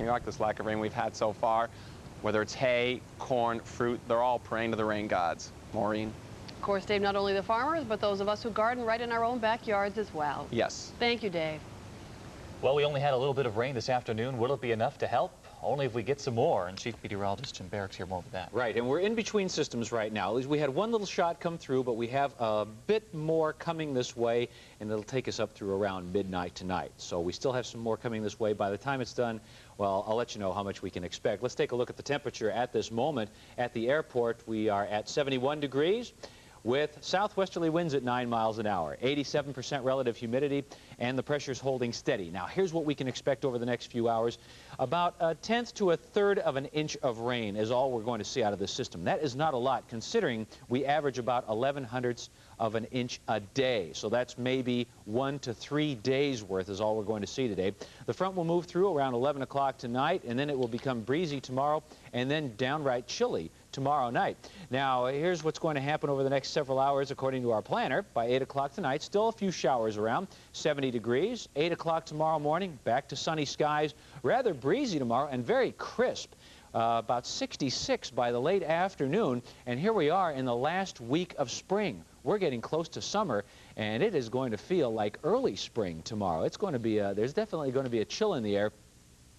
You like this lack of rain we've had so far. Whether it's hay, corn, fruit, they're all praying to the rain gods. Maureen? Of course, Dave, not only the farmers, but those of us who garden right in our own backyards as well. Yes. Thank you, Dave. Well, we only had a little bit of rain this afternoon. Will it be enough to help? Only if we get some more. And Chief Meteorologist Jim Barracks here more with that. Right, and we're in between systems right now. At least we had one little shot come through, but we have a bit more coming this way, and it'll take us up through around midnight tonight. So we still have some more coming this way. By the time it's done, well, I'll let you know how much we can expect. Let's take a look at the temperature at this moment. At the airport, we are at 71 degrees. With southwesterly winds at 9 miles an hour, 87% relative humidity, and the pressure's holding steady. Now, here's what we can expect over the next few hours. About a tenth to a third of an inch of rain is all we're going to see out of this system. That is not a lot, considering we average about 11/100ths of an inch a day. So that's maybe 1 to 3 days worth is all we're going to see today. The front will move through around 11 o'clock tonight, and then it will become breezy tomorrow, and then downright chilly tomorrow night. Now, here's what's going to happen over the next several hours according to our planner. By 8 o'clock tonight, still a few showers around, 70 degrees. 8 o'clock tomorrow morning, back to sunny skies, rather breezy tomorrow and very crisp. About 66 by the late afternoon, and here we are in the last week of spring. We're getting close to summer, and it is going to feel like early spring tomorrow. It's going to be, there's definitely going to be a chill in the air.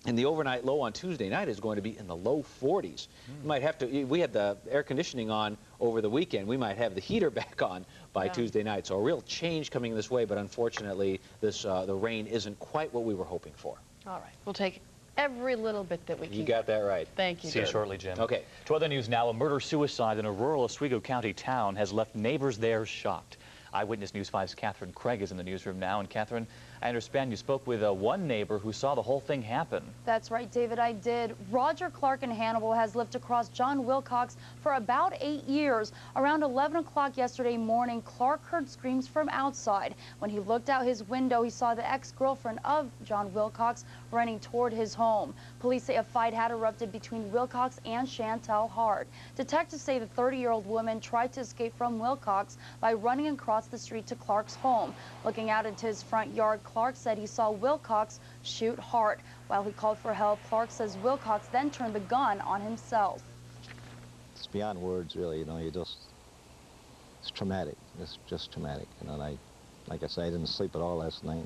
And the overnight low on Tuesday night is going to be in the low 40s. We might have to, we had the air conditioning on over the weekend. We might have the heater back on by Tuesday night. So a real change coming this way, but unfortunately, this the rain isn't quite what we were hoping for. All right. We'll take every little bit that we can. You got that right. Thank you. See you shortly, Jim. Okay. To other news now, a murder-suicide in a rural Oswego County town has left neighbors there shocked. Eyewitness News 5's Catherine Craig is in the newsroom now. And Catherine, I understand you spoke with one neighbor who saw the whole thing happen. That's right, David, I did. Roger Clark in Hannibal has lived across John Wilcox for about 8 years. Around 11 o'clock yesterday morning, Clark heard screams from outside. When he looked out his window, he saw the ex-girlfriend of John Wilcox running toward his home. Police say a fight had erupted between Wilcox and Chantel Hart. Detectives say the 30-year-old woman tried to escape from Wilcox by running across the street to Clark's home. Looking out into his front yard, Clark said he saw Wilcox shoot Hart. While he called for help, Clark says Wilcox then turned the gun on himself. It's beyond words, really. You know, it's traumatic. It's just traumatic. You know, like I say, I didn't sleep at all last night.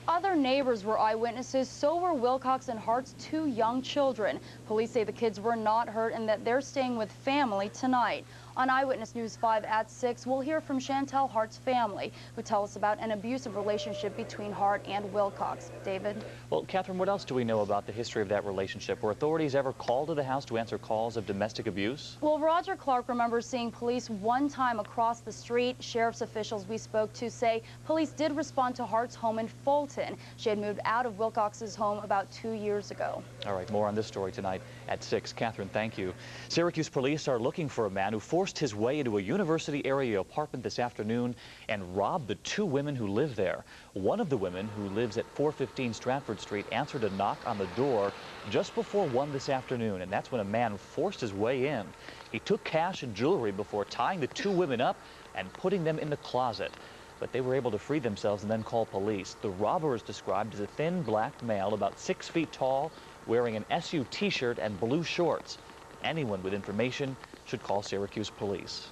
Other neighbors were eyewitnesses, so were Wilcox and Hart's 2 young children. Police say the kids were not hurt and that they're staying with family tonight. On Eyewitness News 5 at 6, we'll hear from Chantel Hart's family, who tell us about an abusive relationship between Hart and Wilcox. David? Well, Catherine, what else do we know about the history of that relationship? Were authorities ever called to the house to answer calls of domestic abuse? Well, Roger Clark remembers seeing police one time across the street. Sheriff's officials we spoke to say police did respond to Hart's home in Fulton. She had moved out of Wilcox's home about 2 years ago. All right, more on this story tonight at 6. Catherine, thank you. Syracuse police are looking for a man who forced his way into a university area apartment this afternoon and robbed the 2 women who live there. One of the women, who lives at 415 Stratford Street, answered a knock on the door just before 1 this afternoon, and that's when a man forced his way in. He took cash and jewelry before tying the 2 women up and putting them in the closet. But they were able to free themselves and then call police. The robber is described as a thin black male, about 6 feet tall, wearing an SU t-shirt and blue shorts. Anyone with information should call Syracuse police.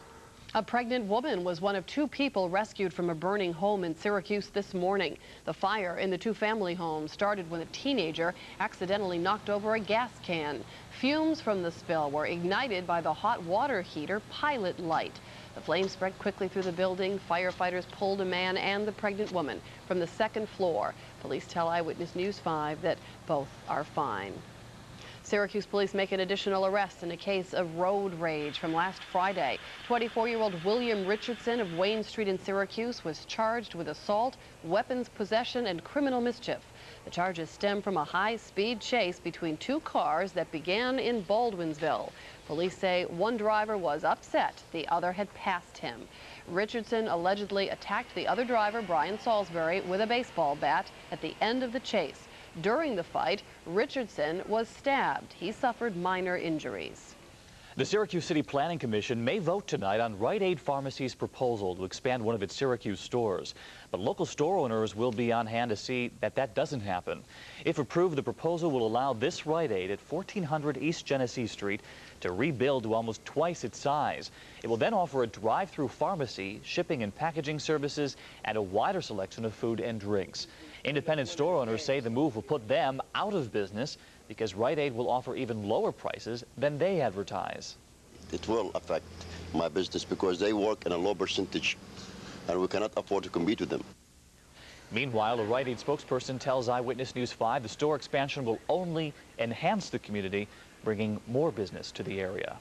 A pregnant woman was one of 2 people rescued from a burning home in Syracuse this morning. The fire in the 2-family home started when a teenager accidentally knocked over a gas can. Fumes from the spill were ignited by the hot water heater pilot light. The flames spread quickly through the building. Firefighters pulled a man and the pregnant woman from the 2nd floor. Police tell Eyewitness News 5 that both are fine. Syracuse police make an additional arrest in a case of road rage from last Friday. 24-year-old William Richardson of Wayne Street in Syracuse was charged with assault, weapons possession, and criminal mischief. The charges stem from a high-speed chase between 2 cars that began in Baldwinsville. Police say one driver was upset, the other had passed him. Richardson allegedly attacked the other driver, Brian Salisbury, with a baseball bat at the end of the chase. During the fight, Richardson was stabbed. He suffered minor injuries. The Syracuse City Planning Commission may vote tonight on Rite Aid Pharmacy's proposal to expand one of its Syracuse stores. But local store owners will be on hand to see that that doesn't happen. If approved, the proposal will allow this Rite Aid at 1400 East Genesee Street to rebuild to almost twice its size. It will then offer a drive-through pharmacy, shipping and packaging services, and a wider selection of food and drinks. Independent store owners say the move will put them out of business because Rite Aid will offer even lower prices than they advertise. It will affect my business because they work in a low percentage and we cannot afford to compete with them. Meanwhile, a Rite Aid spokesperson tells Eyewitness News 5 the store expansion will only enhance the community, bringing more business to the area.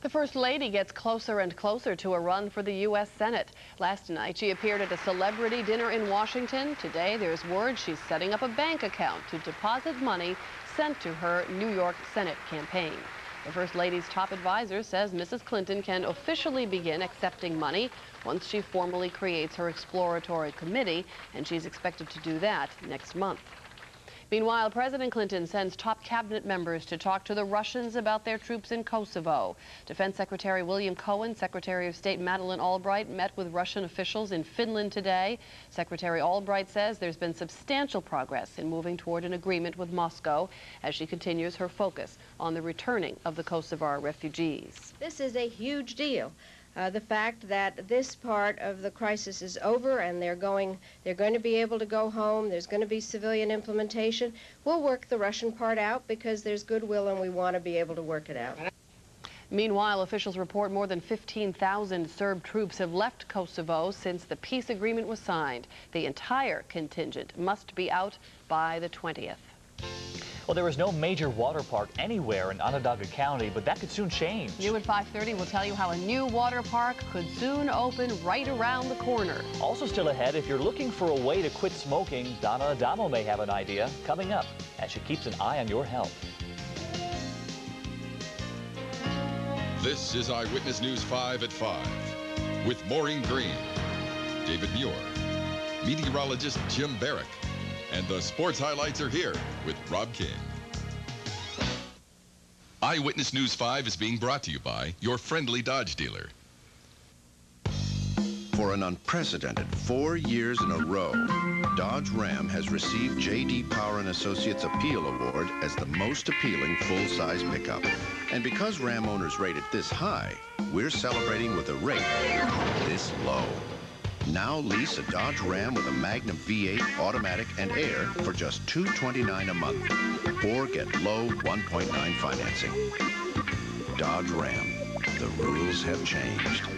The First Lady gets closer and closer to a run for the U.S. Senate. Last night, she appeared at a celebrity dinner in Washington. Today, there's word she's setting up a bank account to deposit money sent to her New York Senate campaign. The First Lady's top advisor says Mrs. Clinton can officially begin accepting money once she formally creates her exploratory committee, and she's expected to do that next month. Meanwhile, President Clinton sends top cabinet members to talk to the Russians about their troops in Kosovo. Defense Secretary William Cohen, Secretary of State Madeleine Albright met with Russian officials in Finland today. Secretary Albright says there's been substantial progress in moving toward an agreement with Moscow as she continues her focus on the returning of the Kosovar refugees. This is a huge deal. The fact that this part of the crisis is over and they're going to be able to go home, there's going to be civilian implementation. We'll work the Russian part out because there's goodwill and we want to be able to work it out. Meanwhile, officials report more than 15,000 Serb troops have left Kosovo since the peace agreement was signed. The entire contingent must be out by the 20th. Well, there is no major water park anywhere in Onondaga County, but that could soon change. New at 5:30 will tell you how a new water park could soon open right around the corner. Also still ahead, if you're looking for a way to quit smoking, Donna Adamo may have an idea coming up as she keeps an eye on your health. This is Eyewitness News 5 at 5 with Maureen Green, David Muir, meteorologist Jim Barrick, and the sports highlights are here with Rob King. Eyewitness News 5 is being brought to you by your friendly Dodge dealer. For an unprecedented 4 years in a row, Dodge Ram has received J.D. Power & Associates Appeal Award as the most appealing full-size pickup. And because Ram owners rate it this high, we're celebrating with a rate this low. Now lease a Dodge Ram with a Magnum V8 automatic and air for just $229 a month, or get low 1.9 financing. Dodge Ram. The rules have changed.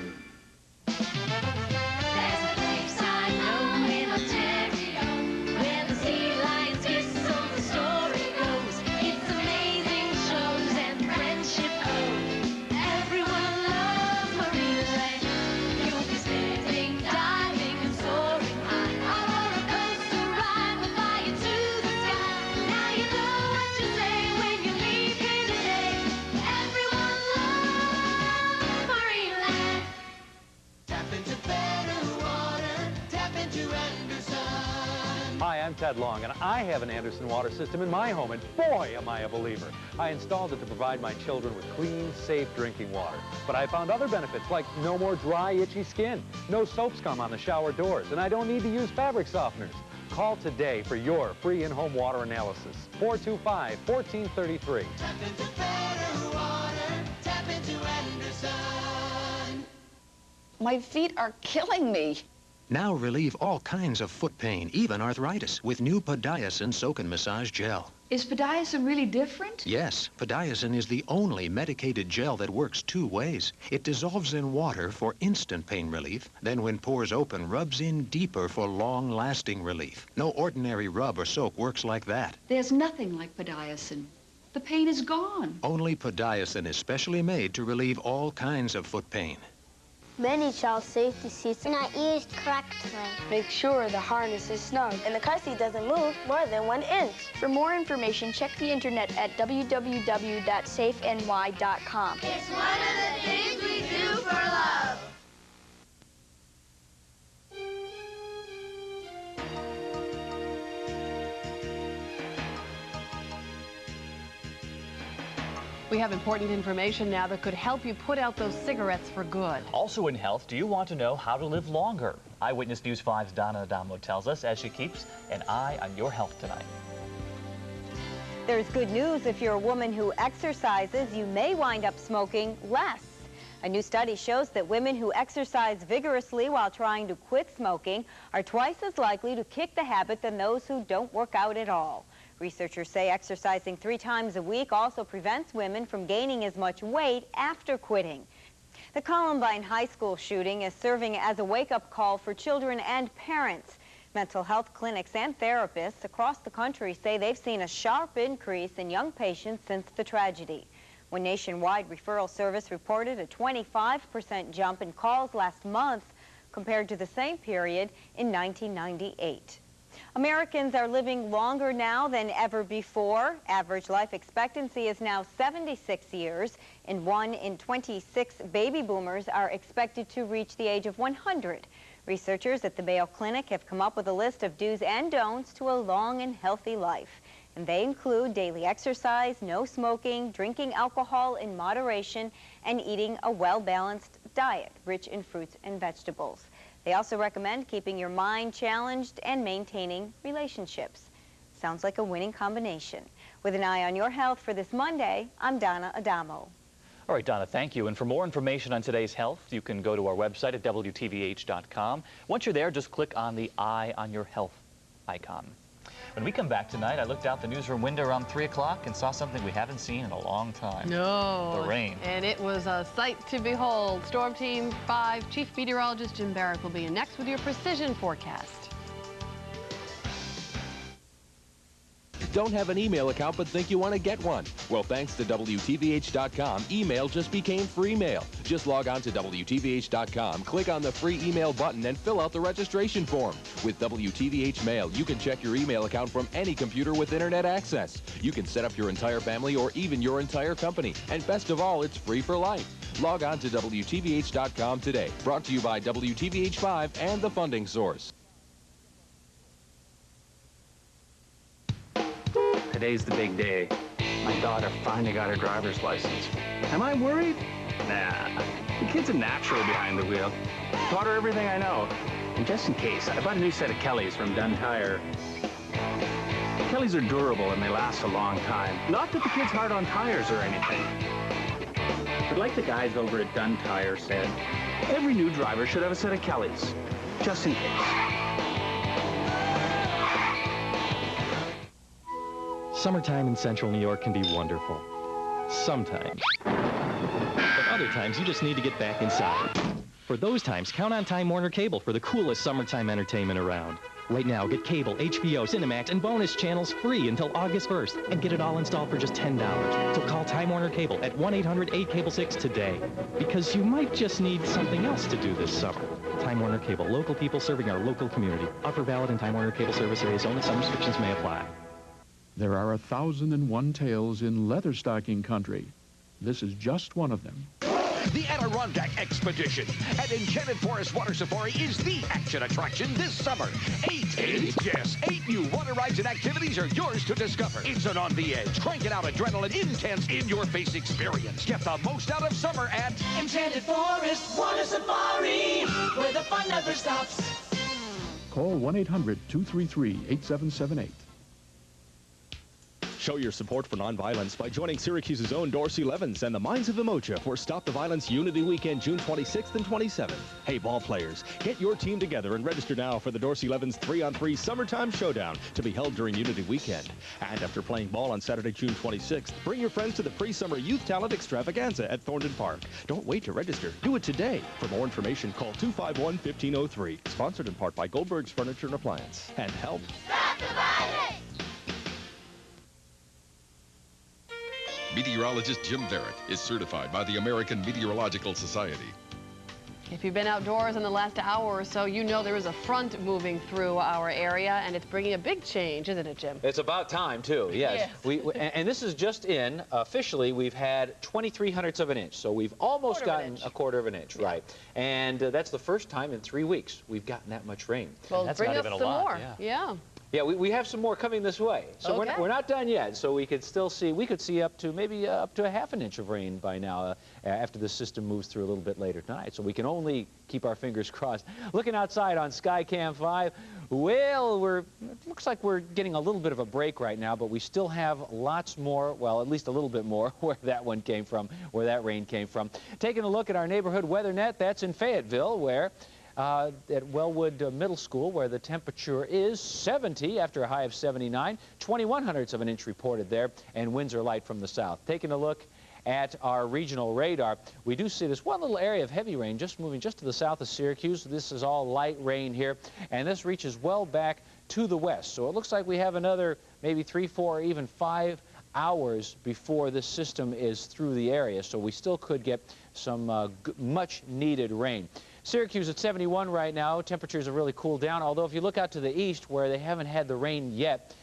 I'm Ted Long, and I have an Anderson water system in my home, and boy, am I a believer. I installed it to provide my children with clean, safe drinking water. But I found other benefits, like no more dry, itchy skin, no soap scum on the shower doors, and I don't need to use fabric softeners. Call today for your free in-home water analysis. 425-1433. Tap into better water. Tap into Anderson. My feet are killing me. Now relieve all kinds of foot pain, even arthritis, with new Podiasin Soak and Massage Gel. Is Podiasin really different? Yes, Podiasin is the only medicated gel that works two ways. It dissolves in water for instant pain relief, then when pores open, rubs in deeper for long-lasting relief. No ordinary rub or soak works like that. There's nothing like Podiasin. The pain is gone. Only Podiasin is specially made to relieve all kinds of foot pain. Many child safety seats are not used correctly. Make sure the harness is snug and the car seat doesn't move more than 1 inch. For more information, check the internet at www.safeny.com. It's one of the things we do for love. We have important information now that could help you put out those cigarettes for good. Also in health, do you want to know how to live longer? Eyewitness News 5's Donna Adamo tells us as she keeps an eye on your health tonight. There's good news. If you're a woman who exercises, you may wind up smoking less. A new study shows that women who exercise vigorously while trying to quit smoking are twice as likely to kick the habit than those who don't work out at all. Researchers say exercising 3 times a week also prevents women from gaining as much weight after quitting. The Columbine High School shooting is serving as a wake-up call for children and parents. Mental health clinics and therapists across the country say they've seen a sharp increase in young patients since the tragedy. One nationwide referral service reported a 25% jump in calls last month compared to the same period in 1998. Americans are living longer now than ever before. Average life expectancy is now 76 years, and 1 in 26 baby boomers are expected to reach the age of 100. Researchers at the Mayo Clinic have come up with a list of do's and don'ts to a long and healthy life. And they include daily exercise, no smoking, drinking alcohol in moderation, and eating a well-balanced diet rich in fruits and vegetables. They also recommend keeping your mind challenged and maintaining relationships. Sounds like a winning combination. With an eye on your health for this Monday, I'm Donna Adamo. All right, Donna, thank you. And for more information on today's health, you can go to our website at WTVH.com. Once you're there, just click on the Eye on Your Health icon. When we come back tonight, I looked out the newsroom window around 3 o'clock and saw something we haven't seen in a long time. No. The rain. And it was a sight to behold. Storm Team 5 Chief Meteorologist Jim Barrick will be in next with your precision forecast. Don't have an email account but think you want to get one? Well, thanks to WTVH.com, email just became free mail. Just log on to WTVH.com, click on the free email button, and fill out the registration form. With WTVH Mail, you can check your email account from any computer with internet access. You can set up your entire family or even your entire company. And best of all, it's free for life. Log on to WTVH.com today. Brought to you by WTVH5 and the Funding Source. Today's the big day. My daughter finally got her driver's license. Am I worried? Nah. The kid's a natural behind the wheel. Taught her everything I know. And just in case, I bought a new set of Kellys from Dunn Tire. Kellys are durable and they last a long time. Not that the kid's hard on tires or anything. But like the guys over at Dunn Tire said, every new driver should have a set of Kellys. Just in case. Summertime in central New York can be wonderful. Sometimes. But other times, you just need to get back inside. For those times, count on Time Warner Cable for the coolest summertime entertainment around. Right now, get cable, HBO, Cinemax, and bonus channels free until August 1st, and get it all installed for just $10. So call Time Warner Cable at 1-800-8-CABLE-6 today, because you might just need something else to do this summer. Time Warner Cable, local people serving our local community. Offer valid in Time Warner Cable service areas only. Some restrictions may apply. There are 1,001 tales in leather-stocking country. This is just one of them. The Adirondack Expedition at Enchanted Forest Water Safari is the action attraction this summer. Eight new water rides and activities are yours to discover. It's an on-the-edge, cranking out adrenaline, intense, in-your-face experience. Get the most out of summer at Enchanted Forest Water Safari, where the fun never stops. Call 1-800-233-8778. Show your support for nonviolence by joining Syracuse's own Dorsey Levens and the Minds of Emoja for Stop the Violence Unity Weekend, June 26th and 27th. Hey, ball players, get your team together and register now for the Dorsey Levens 3-on-3 Summertime Showdown to be held during Unity Weekend. And after playing ball on Saturday, June 26th, bring your friends to the pre-summer Youth Talent Extravaganza at Thornton Park. Don't wait to register. Do it today. For more information, call 251-1503. Sponsored in part by Goldberg's Furniture and Appliance. And help. Stop the violence! Meteorologist Jim Barrick is certified by the American Meteorological Society. If you've been outdoors in the last hour or so, you know there is a front moving through our area, and it's bringing a big change, isn't it, Jim? It's about time, too, yes. And this is just in. Officially, we've had 23/100ths of an inch, so we've almost gotten a quarter of an inch, right? And that's the first time in 3 weeks we've gotten that much rain. Well, and that's bring not us even some a lot. more. Yeah. Yeah, we have some more coming this way. So we're not done yet. So we could see up to maybe up to a half an inch of rain by now after the system moves through a little bit later tonight. So we can only keep our fingers crossed. Looking outside on Skycam 5, well, it looks like we're getting a little bit of a break right now, but we still have lots more, well, at least a little bit more where that one came from, where that rain came from. Taking a look at our neighborhood weather net, that's in Fayetteville, where at Wellwood Middle School, where the temperature is 70 after a high of 79, 21/100ths of an inch reported there, and winds are light from the south. Taking a look at our regional radar, we do see this one little area of heavy rain just moving just to the south of Syracuse. This is all light rain here, and this reaches well back to the west. So it looks like we have another maybe 3, 4, or even 5 hours before this system is through the area. So we still could get some much needed rain. Syracuse at 71 right now. Temperatures have really cooled down, although if you look out to the east where they haven't had the rain yet,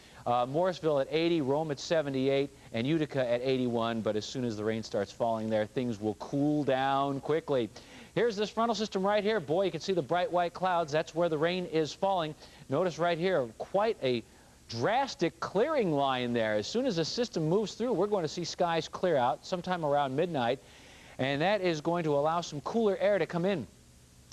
Morrisville at 80, Rome at 78, and Utica at 81. But as soon as the rain starts falling there, things will cool down quickly. Here's this frontal system right here. Boy, you can see the bright white clouds. That's where the rain is falling. Notice right here, quite a drastic clearing line there. As soon as the system moves through, we're going to see skies clear out sometime around midnight, and that is going to allow some cooler air to come in.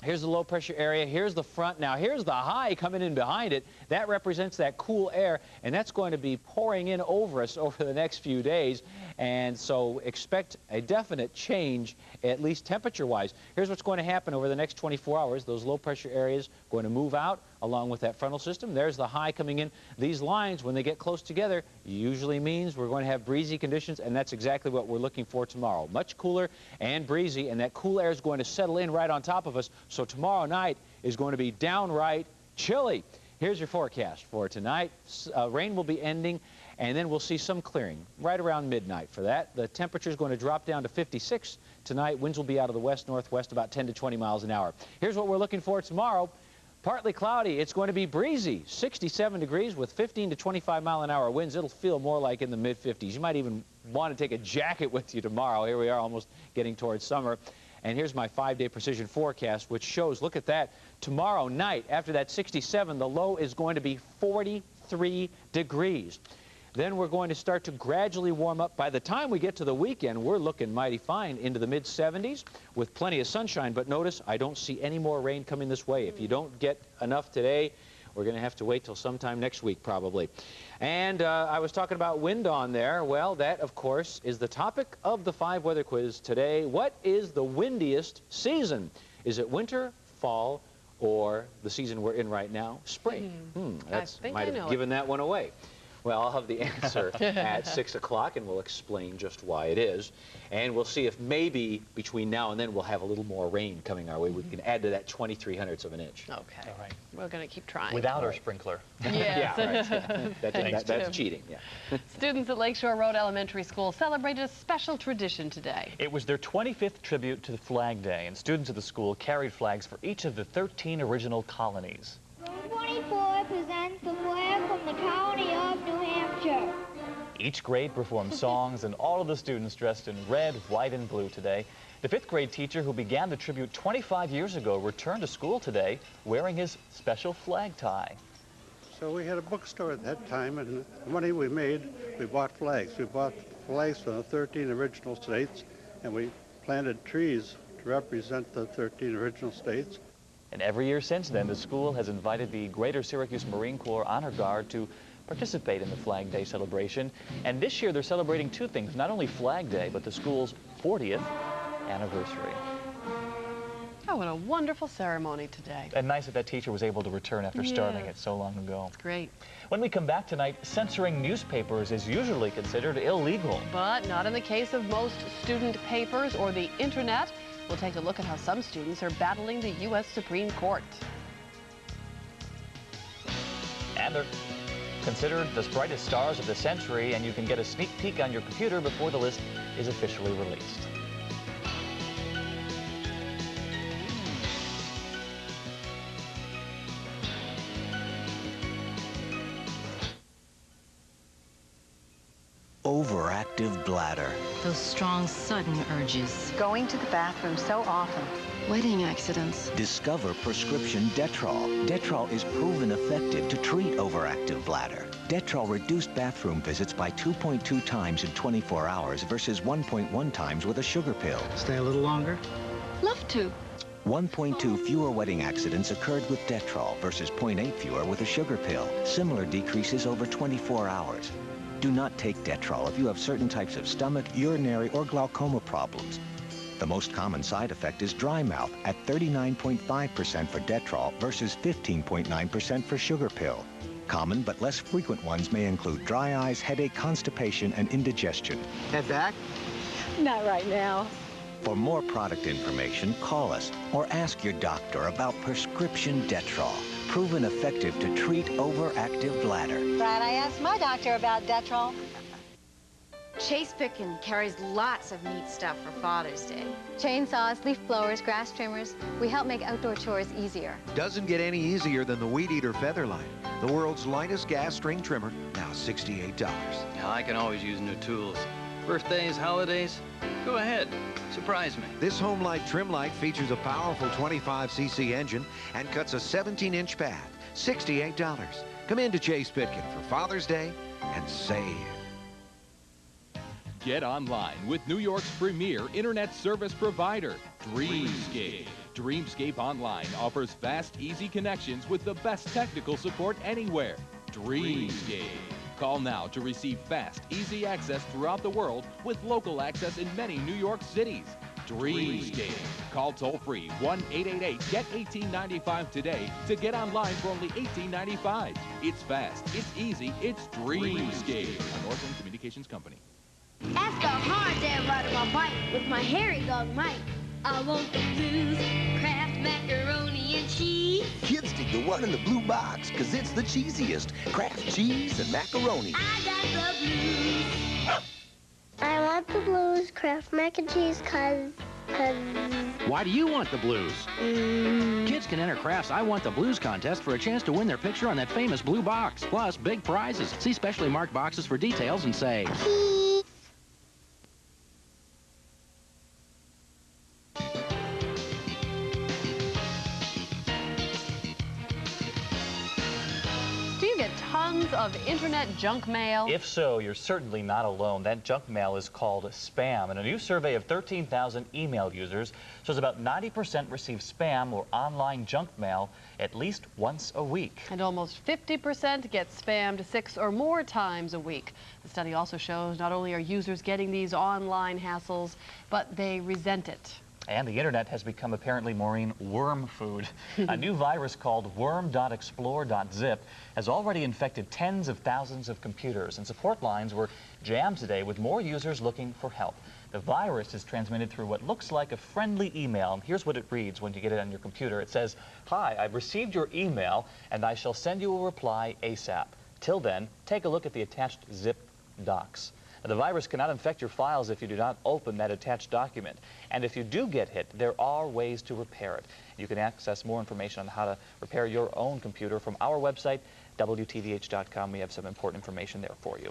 Here's the low pressure area, here's the front. Now here's the high coming in behind it. That represents that cool air, and that's going to be pouring in over us over the next few days. And so expect a definite change, at least temperature-wise. Here's what's going to happen over the next 24 hours. Those low pressure areas going to move out along with that frontal system. There's the high coming in. These lines, when they get close together, usually means we're going to have breezy conditions, and that's exactly what we're looking for tomorrow. Much cooler and breezy, and that cool air is going to settle in right on top of us. So tomorrow night is going to be downright chilly. Here's your forecast for tonight. Rain will be ending, and then we'll see some clearing right around midnight for that. The temperature is going to drop down to 56 tonight. Winds will be out of the west-northwest about 10 to 20 miles an hour. Here's what we're looking for tomorrow. Partly cloudy. It's going to be breezy, 67 degrees with 15 to 25-mile-an-hour winds. It'll feel more like in the mid-50s. You might even want to take a jacket with you tomorrow. Here we are almost getting towards summer. And here's my 5-day precision forecast, which shows, look at that, tomorrow night, after that 67, the low is going to be 43 degrees. Then we're going to start to gradually warm up. By the time we get to the weekend, we're looking mighty fine into the mid-70s with plenty of sunshine. But notice, I don't see any more rain coming this way. If you don't get enough today, we're going to have to wait till sometime next week, probably. And I was talking about wind on there. Well, that, of course, is the topic of the 5 weather quiz today. What is the windiest season? Is it winter, fall, or the season we're in right now, spring? Might have given that one away. Well, I'll have the answer at 6 o'clock, and we'll explain just why it is. And we'll see if maybe between now and then we'll have a little more rain coming our way. We can add to that 23/100ths of an inch. Okay. All right. We're going to keep trying. Without our sprinkler. Yes. Yeah, right. That's cheating. Yeah. Students at Lakeshore Road Elementary School celebrated a special tradition today. It was their 25th tribute to the Flag Day, and students at the school carried flags for each of the 13 original colonies. Road 24 presents the flag from the colony of New Hampshire. Each grade performed songs, and all of the students dressed in red, white, and blue today. The 5th grade teacher who began the tribute 25 years ago returned to school today wearing his special flag tie. So we had a bookstore at that time, and the money we made, we bought flags. We bought flags from the 13 original states, and we planted trees to represent the 13 original states. And every year since then, the school has invited the Greater Syracuse Marine Corps Honor Guard to participate in the Flag Day celebration. And this year they're celebrating 2 things, not only Flag Day, but the school's 40th anniversary. Oh, what a wonderful ceremony today. And nice that that teacher was able to return after starting it so long ago. It's great. When we come back tonight, censoring newspapers is usually considered illegal. But not in the case of most student papers or the internet. We'll take a look at how some students are battling the U.S. Supreme Court. And they're considered the brightest stars of the century, and you can get a sneak peek on your computer before the list is officially released. overactive bladder. Those strong, sudden urges. Going to the bathroom so often. Wedding accidents. Discover prescription Detrol. Detrol is proven effective to treat overactive bladder. Detrol reduced bathroom visits by 2.2 times in 24 hours versus 1.1 times with a sugar pill. Stay a little longer? Love to. 1.2 fewer wedding accidents occurred with Detrol versus 0.8 fewer with a sugar pill. Similar decreases over 24 hours. Do not take Detrol if you have certain types of stomach, urinary, or glaucoma problems. The most common side effect is dry mouth at 39.5% for Detrol versus 15.9% for sugar pill. Common but less frequent ones may include dry eyes, headache, constipation, and indigestion. Head back? Not right now. For more product information, call us or ask your doctor about prescription Detrol, proven effective to treat overactive bladder. Glad I asked my doctor about Detrol. Chase Pickin carries lots of neat stuff for Father's Day. Chainsaws, leaf blowers, grass trimmers. We help make outdoor chores easier. Doesn't get any easier than the Weed Eater Featherline, the world's lightest gas string trimmer, now $68. Now, I can always use new tools. Birthdays, holidays, go ahead, surprise me. This Home Light trim light features a powerful 25cc engine and cuts a 17-inch path, $68. Come in to Chase Pitkin for Father's Day and save. Get online with New York's premier internet service provider, Dreamscape. Dreamscape Online offers fast, easy connections with the best technical support anywhere. Dreamscape. Call now to receive fast, easy access throughout the world with local access in many New York cities. Dreamscape. Call toll-free 1-888-GET-1895 today to get online for only $18.95. It's fast, it's easy, it's Dreamscape. A Northland Communications Company. Ask how hard that ride my bike with my hairy dog Mike. I want the blues, Kraft macaroni and cheese. Kids dig the one in the blue box because it's the cheesiest. Kraft cheese and macaroni. I got the blues. I want the blues, Kraft mac and cheese, cause... Why do you want the blues? Kids can enter Kraft's I Want the Blues contest for a chance to win their picture on that famous blue box. Plus, big prizes. See specially marked boxes for details and say... Tons of internet junk mail. If so, you're certainly not alone. That junk mail is called spam. And a new survey of 13,000 email users shows about 90% receive spam or online junk mail at least once a week. And almost 50% get spammed 6 or more times a week. The study also shows not only are users getting these online hassles, but they resent it. And the internet has become apparently, Maureen, worm food. A new virus called worm.explore.zip has already infected tens of thousands of computers, and support lines were jammed today with more users looking for help. The virus is transmitted through what looks like a friendly email. And here's what it reads when you get it on your computer. It says, "Hi, I've received your email and I shall send you a reply ASAP. Till then, take a look at the attached zip docs." The virus cannot infect your files if you do not open that attached document. And if you do get hit, there are ways to repair it. You can access more information on how to repair your own computer from our website, WTVH.com. We have some important information there for you.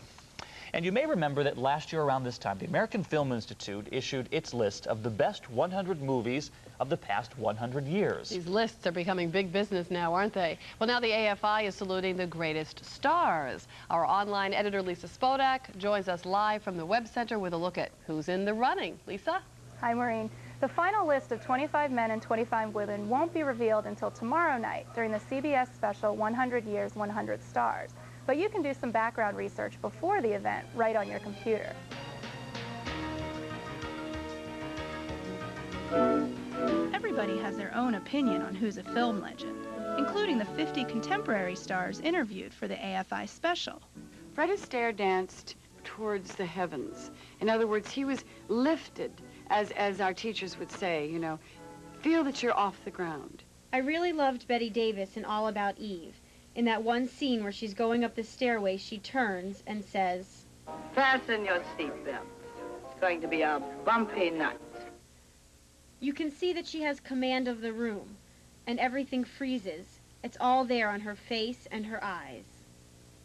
And you may remember that last year around this time, the American Film Institute issued its list of the best 100 movies of the past 100 years. These lists are becoming big business now, aren't they? Well, now the AFI is saluting the greatest stars. Our online editor, Lisa Spodak, joins us live from the Web Center with a look at who's in the running. Lisa? Hi, Maureen. The final list of 25 men and 25 women won't be revealed until tomorrow night during the CBS special 100 Years, 100 Stars. But you can do some background research before the event right on your computer. Everybody has their own opinion on who's a film legend, including the 50 contemporary stars interviewed for the AFI special. Fred Astaire danced towards the heavens. In other words, he was lifted, as our teachers would say, you know, feel that you're off the ground. I really loved Bette Davis in All About Eve. In that one scene where she's going up the stairway, she turns and says, "Fasten your seatbelt. It's going to be a bumpy night." You can see that she has command of the room, and everything freezes. It's all there on her face and her eyes.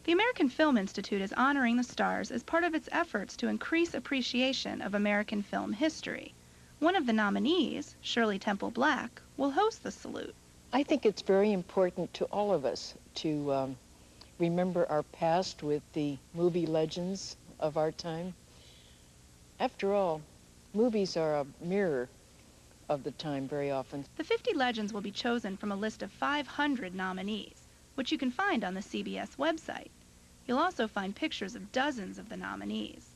The American Film Institute is honoring the stars as part of its efforts to increase appreciation of American film history. One of the nominees, Shirley Temple Black, will host the salute. I think it's very important to all of us to remember our past with the movie legends of our time. After all, movies are a mirror of the time very often. The 50 legends will be chosen from a list of 500 nominees, which you can find on the CBS website. You'll also find pictures of dozens of the nominees.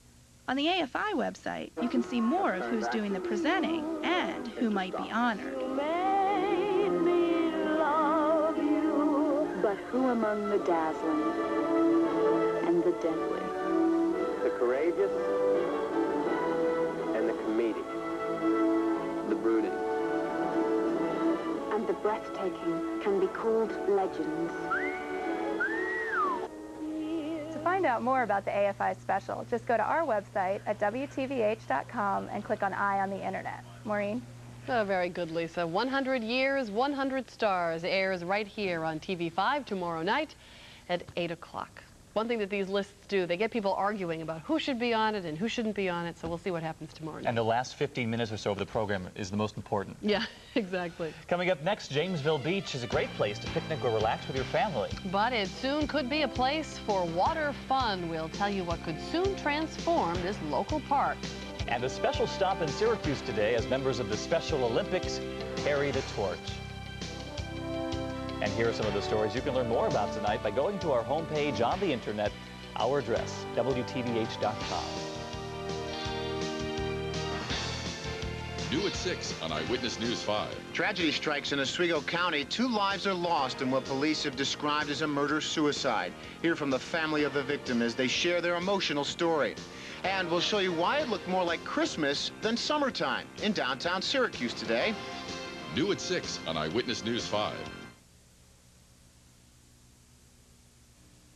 On the AFI website, you can see more of who's doing the presenting and who might be honored. But who among the dazzling and the deadly? The courageous and the comedic. The brooding. And the breathtaking can be called legends. To find out more about the AFI special, just go to our website at WTVH.com and click on Eye on the Internet. Maureen? Oh, very good, Lisa. 100 Years, 100 Stars airs right here on TV5 tomorrow night at 8 o'clock. One thing that these lists do, they get people arguing about who should be on it and who shouldn't be on it, so we'll see what happens tomorrow night. And the last 15 minutes or so of the program is the most important. Yeah, exactly. Coming up next, Jamesville Beach is a great place to picnic or relax with your family. But it soon could be a place for water fun. We'll tell you what could soon transform this local park. And a special stop in Syracuse today as members of the Special Olympics carry the torch. And here are some of the stories you can learn more about tonight by going to our homepage on the internet. Our address, WTVH.com. New at 6 on Eyewitness News 5. Tragedy strikes in Oswego County. 2 lives are lost in what police have described as a murder-suicide. Hear from the family of the victim as they share their emotional story. And we'll show you why it looked more like Christmas than summertime in downtown Syracuse today. New at 6 on Eyewitness News 5.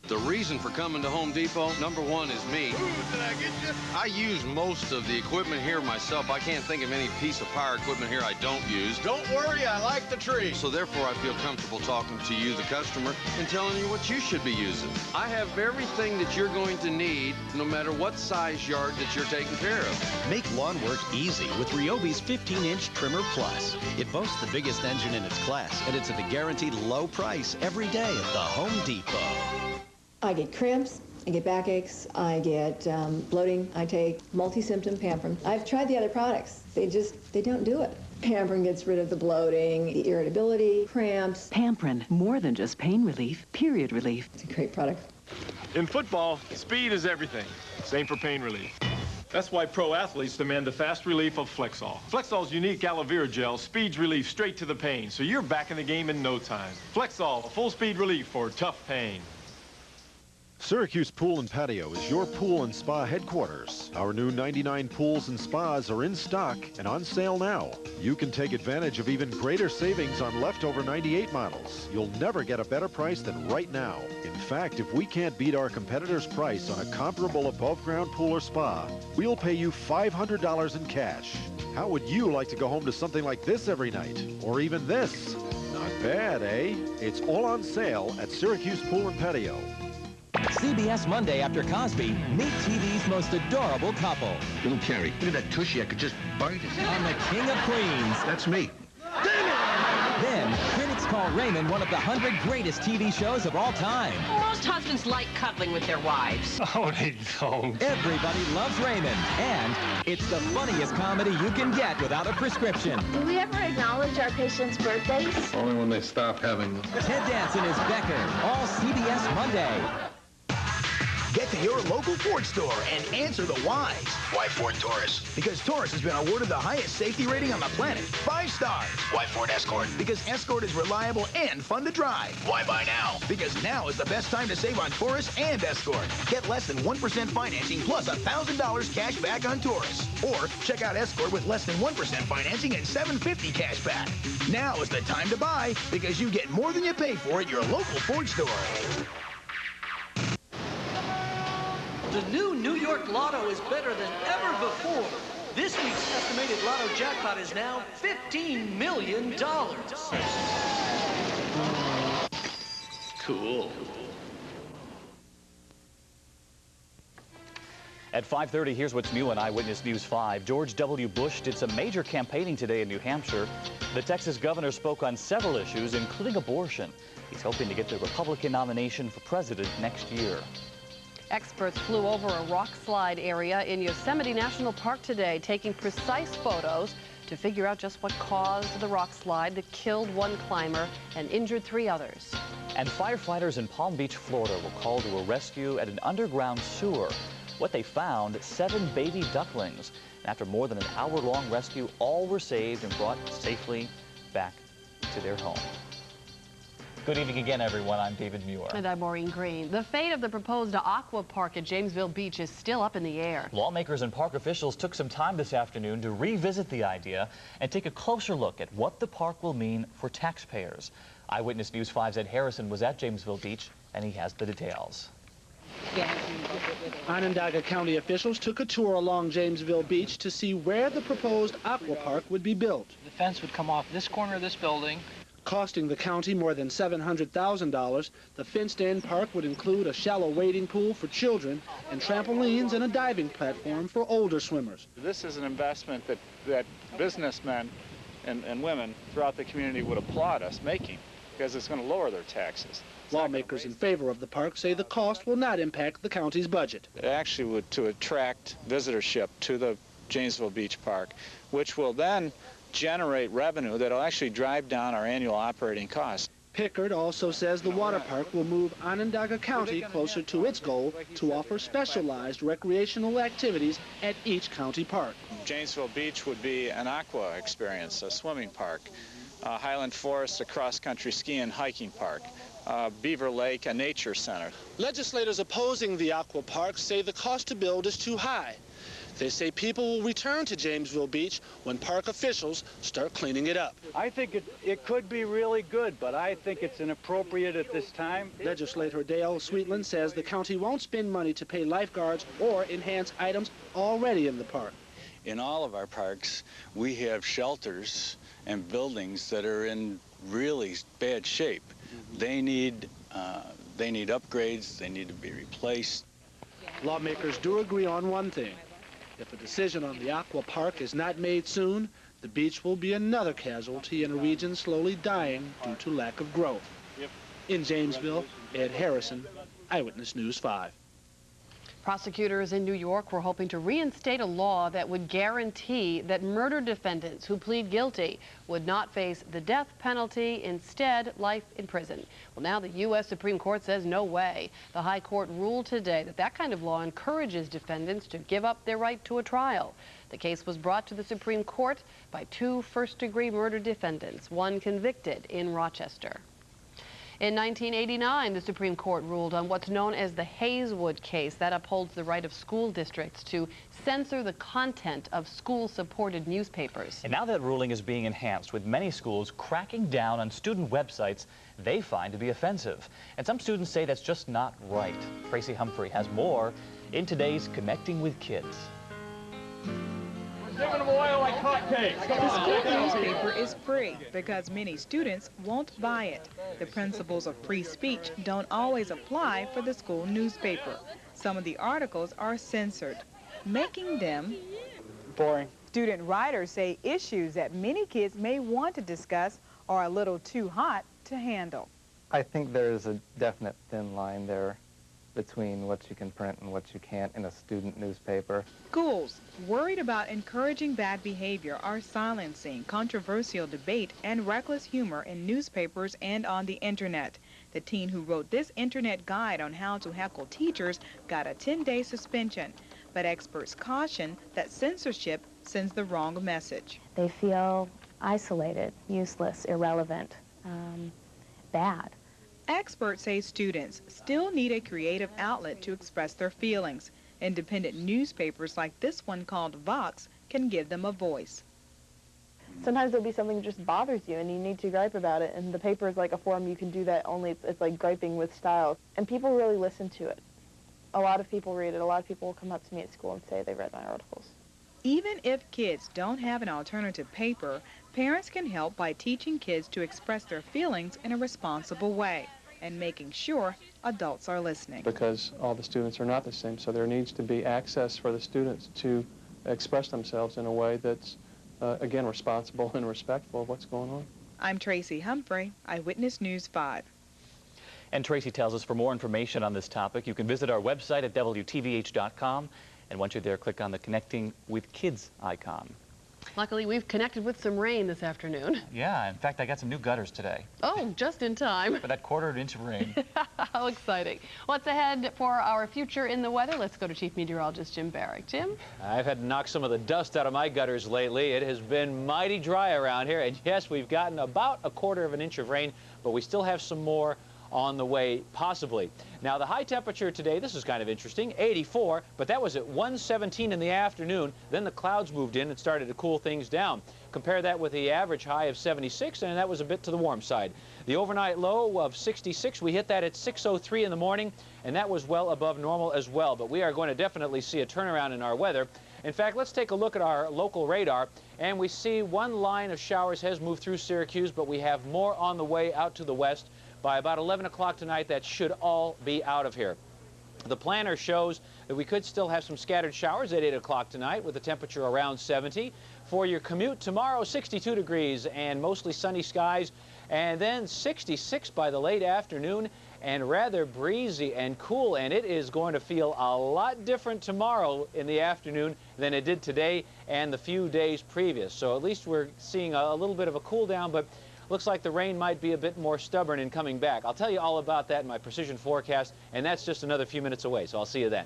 The reason for coming to Home Depot, number one, is me. Ooh, did I get you? I use most of the equipment here myself. I can't think of any piece of power equipment here I don't use. Don't worry, I like the tree. So therefore, I feel comfortable talking to you, the customer, and telling you what you should be using. I have everything that you're going to need, no matter what size yard that you're taking care of. Make lawn work easy with Ryobi's 15-inch Trimmer Plus. It boasts the biggest engine in its class, and it's at a guaranteed low price every day at the Home Depot. I get cramps, I get backaches, I get bloating, I take multi-symptom Pamprin. I've tried the other products. They don't do it. Pamprin gets rid of the bloating, the irritability, cramps. Pamprin, more than just pain relief, period relief. It's a great product. In football, speed is everything. Same for pain relief. That's why pro athletes demand the fast relief of Flexall. Flexall's unique aloe vera gel speeds relief straight to the pain, so you're back in the game in no time. Flexall, full speed relief for tough pain. Syracuse Pool and Patio is your pool and spa headquarters. Our new 99 pools and spas are in stock and on sale now. You can take advantage of even greater savings on leftover 98 models. You'll never get a better price than right now. In fact, if we can't beat our competitor's price on a comparable above-ground pool or spa, we'll pay you $500 in cash. How would you like to go home to something like this every night? Or even this? Not bad, eh? It's all on sale at Syracuse Pool and Patio. CBS Monday after Cosby, meet TV's most adorable couple. Little Carrie, look at that tushy. I could just bite it. And the King of Queens. That's me. Then, critics call Raymond one of the 100 greatest TV shows of all time. Most husbands like cuddling with their wives. Oh, they don't. Everybody loves Raymond, and it's the funniest comedy you can get without a prescription. Do we ever acknowledge our patients' birthdays? Only when they stop having them. Ted Danson is Becker, all CBS Monday. Get to your local Ford store and answer the whys. Why Ford Taurus? Because Taurus has been awarded the highest safety rating on the planet, 5 stars. Why Ford Escort? Because Escort is reliable and fun to drive. Why buy now? Because now is the best time to save on Taurus and Escort. Get less than 1% financing plus $1,000 cash back on Taurus. Or check out Escort with less than 1% financing and $750 cash back. Now is the time to buy because you get more than you pay for at your local Ford store. The new New York Lotto is better than ever before. This week's estimated Lotto jackpot is now $15 million. Cool. At 5:30, here's what's new on Eyewitness News 5. George W. Bush did some major campaigning today in New Hampshire. The Texas governor spoke on several issues, including abortion. He's hoping to get the Republican nomination for president next year. Experts flew over a rock slide area in Yosemite National Park today, taking precise photos to figure out just what caused the rock slide that killed one climber and injured 3 others. And firefighters in Palm Beach, Florida were called to a rescue at an underground sewer. What they found, 7 baby ducklings. After more than an hour-long rescue, all were saved and brought safely back to their home. Good evening again, everyone. I'm David Muir. And I'm Maureen Green. The fate of the proposed aqua park at Jamesville Beach is still up in the air. Lawmakers and park officials took some time this afternoon to revisit the idea and take a closer look at what the park will mean for taxpayers. Eyewitness News 5's Ed Harrison was at Jamesville Beach, and he has the details. Onondaga County officials took a tour along Jamesville Beach to see where the proposed aqua park would be built. The fence would come off this corner of this building. Costing the county more than $700,000, the fenced-in park would include a shallow wading pool for children and trampolines and a diving platform for older swimmers. This is an investment that businessmen and women throughout the community would applaud us making, because it's going to lower their taxes. Lawmakers in favor of the park say the cost will not impact the county's budget. It actually would to attract visitorship to the Jamesville Beach Park, which will then generate revenue that will actually drive down our annual operating costs. Pickard also says the water park will move Onondaga County closer to its goal to offer specialized recreational activities at each county park. Jamesville Beach would be an aqua experience, a swimming park. Highland Forest, a cross-country ski and hiking park. Beaver Lake, a nature center. Legislators opposing the aqua park say the cost to build is too high. They say people will return to Jamesville Beach when park officials start cleaning it up. I think it could be really good, but I think it's inappropriate at this time. Legislator Dale Sweetland says the county won't spend money to pay lifeguards or enhance items already in the park. In all of our parks, we have shelters and buildings that are in really bad shape. They need upgrades. They need to be replaced. Lawmakers do agree on one thing. If a decision on the aqua park is not made soon, the beach will be another casualty in a region slowly dying due to lack of growth. In Jamesville, Ed Harrison, Eyewitness News 5. Prosecutors in New York were hoping to reinstate a law that would guarantee that murder defendants who plead guilty would not face the death penalty, instead life in prison. Well, now the U.S. Supreme Court says no way. The High Court ruled today that that kind of law encourages defendants to give up their right to a trial. The case was brought to the Supreme Court by 2 first-degree murder defendants, one convicted in Rochester. In 1989, the Supreme Court ruled on what's known as the Hayeswood case. That upholds the right of school districts to censor the content of school-supported newspapers. And now that ruling is being enhanced, with many schools cracking down on student websites they find to be offensive. And some students say that's just not right. Tracy Humphrey has more in today's Connecting with Kids. Giving them away like hotcakes. The school newspaper is free because many students won't buy it. The principles of free speech don't always apply for the school newspaper. Some of the articles are censored, making them boring. Student writers say issues that many kids may want to discuss are a little too hot to handle. I think there's a definite thin line there between what you can print and what you can't in a student newspaper. Schools, worried about encouraging bad behavior, are silencing controversial debate and reckless humor in newspapers and on the internet. The teen who wrote this internet guide on how to heckle teachers got a 10-day suspension. But experts caution that censorship sends the wrong message. They feel isolated, useless, irrelevant, bad. Experts say students still need a creative outlet to express their feelings. Independent newspapers like this one called Vox can give them a voice. Sometimes there'll be something that just bothers you and you need to gripe about it, and the paper is like a forum you can do that, only it's like griping with style. And people really listen to it. A lot of people read it. A lot of people will come up to me at school and say they read my articles. Even if kids don't have an alternative paper, parents can help by teaching kids to express their feelings in a responsible way and making sure adults are listening. Because all the students are not the same, so there needs to be access for the students to express themselves in a way that's, again, responsible and respectful of what's going on. I'm Tracy Humphrey, Eyewitness News 5. And Tracy tells us for more information on this topic, you can visit our website at WTVH.com. And once you're there, click on the Connecting with Kids icon. Luckily, we've connected with some rain this afternoon. Yeah, in fact, I got some new gutters today. Oh, just in time. For that quarter of an inch of rain. How exciting. What's ahead for our future in the weather? Let's go to Chief Meteorologist Jim Barrick. Jim? I've had to knock some of the dust out of my gutters lately. It has been mighty dry around here. And yes, we've gotten about a quarter of an inch of rain, but we still have some more on the way, possibly. Now, the high temperature today, this is kind of interesting, 84, but that was at 1:17 in the afternoon. Then the clouds moved in and started to cool things down. Compare that with the average high of 76, and that was a bit to the warm side. The overnight low of 66, we hit that at 6:03 in the morning, and that was well above normal as well. But we are going to definitely see a turnaround in our weather. In fact, let's take a look at our local radar, and we see one line of showers has moved through Syracuse, but we have more on the way out to the west. By about 11 o'clock tonight, that should all be out of here. The planner shows that we could still have some scattered showers at 8 o'clock tonight with the temperature around 70. For your commute tomorrow, 62 degrees and mostly sunny skies, and then 66 by the late afternoon and rather breezy and cool, and it is going to feel a lot different tomorrow in the afternoon than it did today and the few days previous. So at least we're seeing a little bit of a cool down, but looks like the rain might be a bit more stubborn in coming back. I'll tell you all about that in my precision forecast, and that's just another few minutes away, so I'll see you then.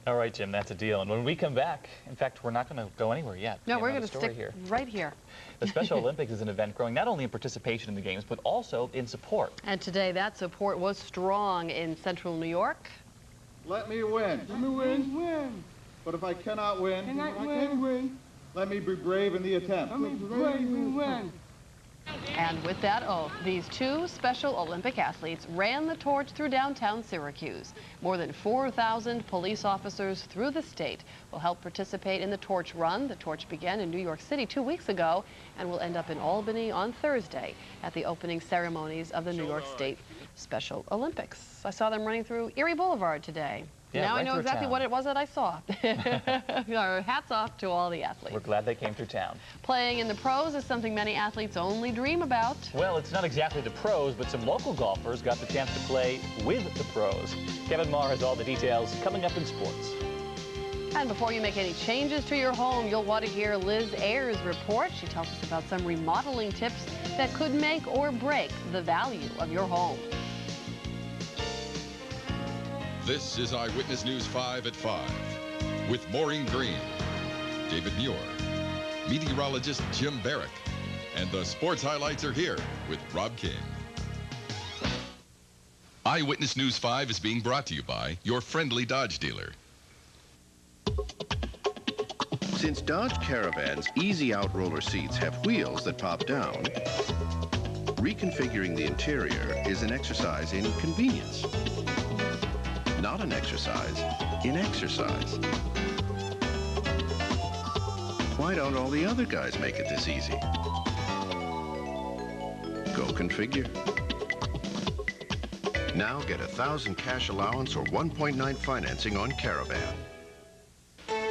All right, Jim, that's a deal. And when we come back, in fact, we're not going to go anywhere yet. No, we're going to stick right here. The Special Olympics is an event growing not only in participation in the games, but also in support. And today, that support was strong in central New York. Let me win. Let me win. But if I cannot win, let me be brave in the attempt. Let me be brave and win. And with that oath, these two Special Olympic athletes ran the torch through downtown Syracuse. More than 4,000 police officers through the state will help participate in the torch run. The torch began in New York City 2 weeks ago and will end up in Albany on Thursday at the opening ceremonies of the New York State Special Olympics. I saw them running through Erie Boulevard today. Yeah, now right I know exactly what it was that I saw. Hats off to all the athletes. We're glad they came through town. Playing in the pros is something many athletes only dream about. Well, it's not exactly the pros, but some local golfers got the chance to play with the pros. Kevin Maur has all the details coming up in sports. And before you make any changes to your home, you'll want to hear Liz Ayers' report. She tells us about some remodeling tips that could make or break the value of your home. This is Eyewitness News 5 at 5 with Maureen Green, David Muir, meteorologist Jim Barrick, and the sports highlights are here with Rob King. Eyewitness News 5 is being brought to you by your friendly Dodge dealer. Since Dodge Caravan's easy out-roller seats have wheels that pop down, reconfiguring the interior is an exercise in convenience. Not an exercise in exercise. Why don't all the other guys make it this easy? Go configure. Now get 1,000 cash allowance or 1.9 financing on Caravan.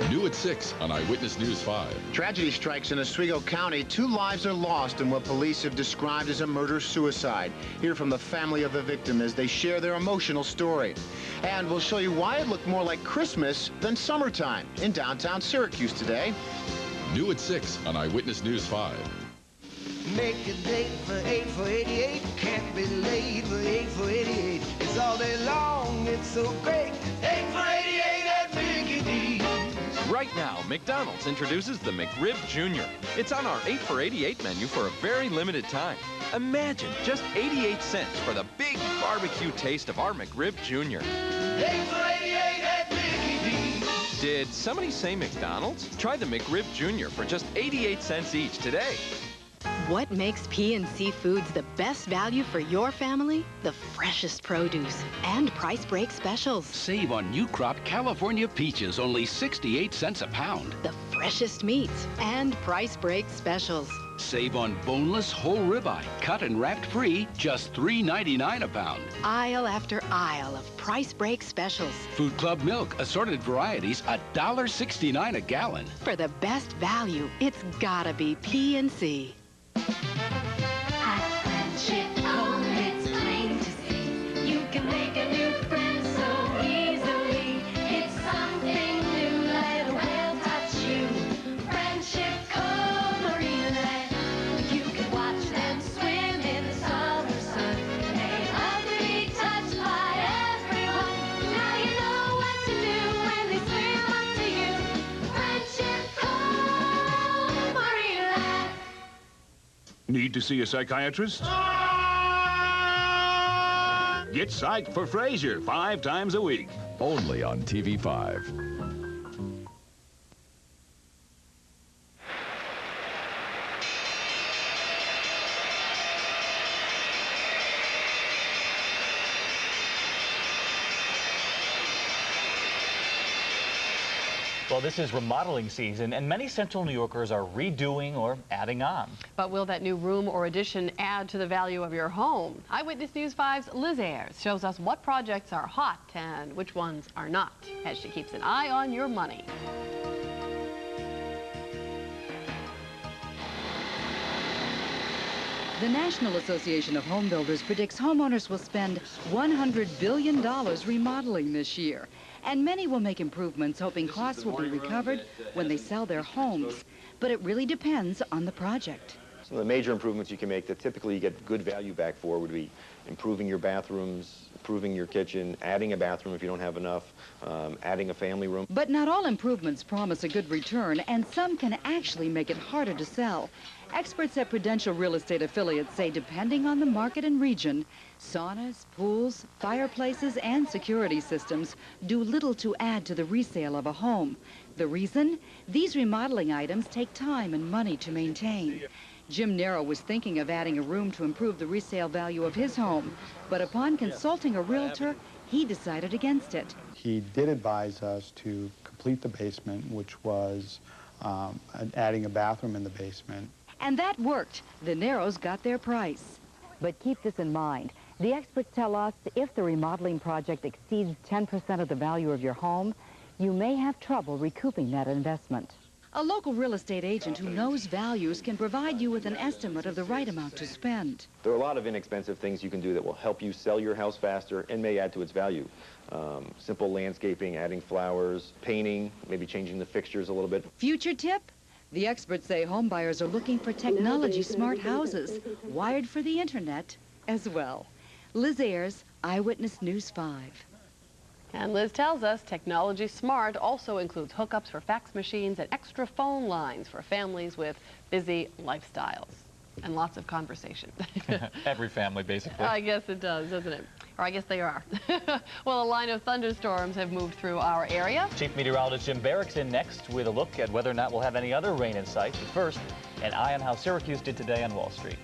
New at 6 on Eyewitness News 5. Tragedy strikes in Oswego County. 2 lives are lost in what police have described as a murder-suicide. Hear from the family of the victim as they share their emotional story. And we'll show you why it looked more like Christmas than summertime in downtown Syracuse today. New at 6 on Eyewitness News 5. Make a date for 8 for 88. Can't be late for 8 for 88. It's all day long, it's so great. 8 for 88 at Mickey D's. Right now, McDonald's introduces the McRib Jr. It's on our 8 for 88 menu for a very limited time. Imagine just 88 cents for the big barbecue taste of our McRib Jr. 8 for 88 at Mickey D's. Did somebody say McDonald's? Try the McRib Jr. for just 88 cents each today. What makes P&C Foods the best value for your family? The freshest produce and price break specials. Save on new crop California peaches, only 68 cents a pound. The freshest meats and price break specials. Save on boneless whole ribeye, cut and wrapped free, just $3.99 a pound. Aisle after aisle of price break specials. Food Club milk, assorted varieties, $1.69 a gallon. For the best value, it's gotta be PNC. Need to see a psychiatrist? Get psyched for Frasier 5 times a week. Only on TV5. Well, this is remodeling season, and many Central New Yorkers are redoing or adding on. But will that new room or addition add to the value of your home? Eyewitness News 5's Liz Ayers shows us what projects are hot and which ones are not, as she keeps an eye on your money. The National Association of Home Builders predicts homeowners will spend $100 billion remodeling this year. And many will make improvements, hoping costs will be recovered when they sell their homes. But it really depends on the project. Some of the major improvements you can make that typically you get good value back for would be improving your bathrooms, improving your kitchen, adding a bathroom if you don't have enough, adding a family room. But not all improvements promise a good return, and some can actually make it harder to sell. Experts at Prudential Real Estate Affiliates say depending on the market and region, saunas, pools, fireplaces, and security systems do little to add to the resale of a home. The reason? These remodeling items take time and money to maintain. Jim Narrow was thinking of adding a room to improve the resale value of his home, but upon consulting a realtor, he decided against it. He did advise us to complete the basement, which was adding a bathroom in the basement. And that worked. The Narrows got their price. But keep this in mind. The experts tell us if the remodeling project exceeds 10% of the value of your home, you may have trouble recouping that investment. A local real estate agent who knows values can provide you with an estimate of the right amount to spend. There are a lot of inexpensive things you can do that will help you sell your house faster and may add to its value. Simple landscaping, adding flowers, painting, maybe changing the fixtures a little bit. Future tip? The experts say home buyers are looking for technology-smart houses, wired for the internet as well. Liz Ayers, Eyewitness News 5. And Liz tells us technology smart also includes hookups for fax machines and extra phone lines for families with busy lifestyles. And lots of conversation. Every family, basically. I guess it does, doesn't it? Or I guess they are. Well, a line of thunderstorms have moved through our area. Chief Meteorologist Jim Barrick's in next with a look at whether or not we'll have any other rain in sight. But first, an eye on how Syracuse did today on Wall Street.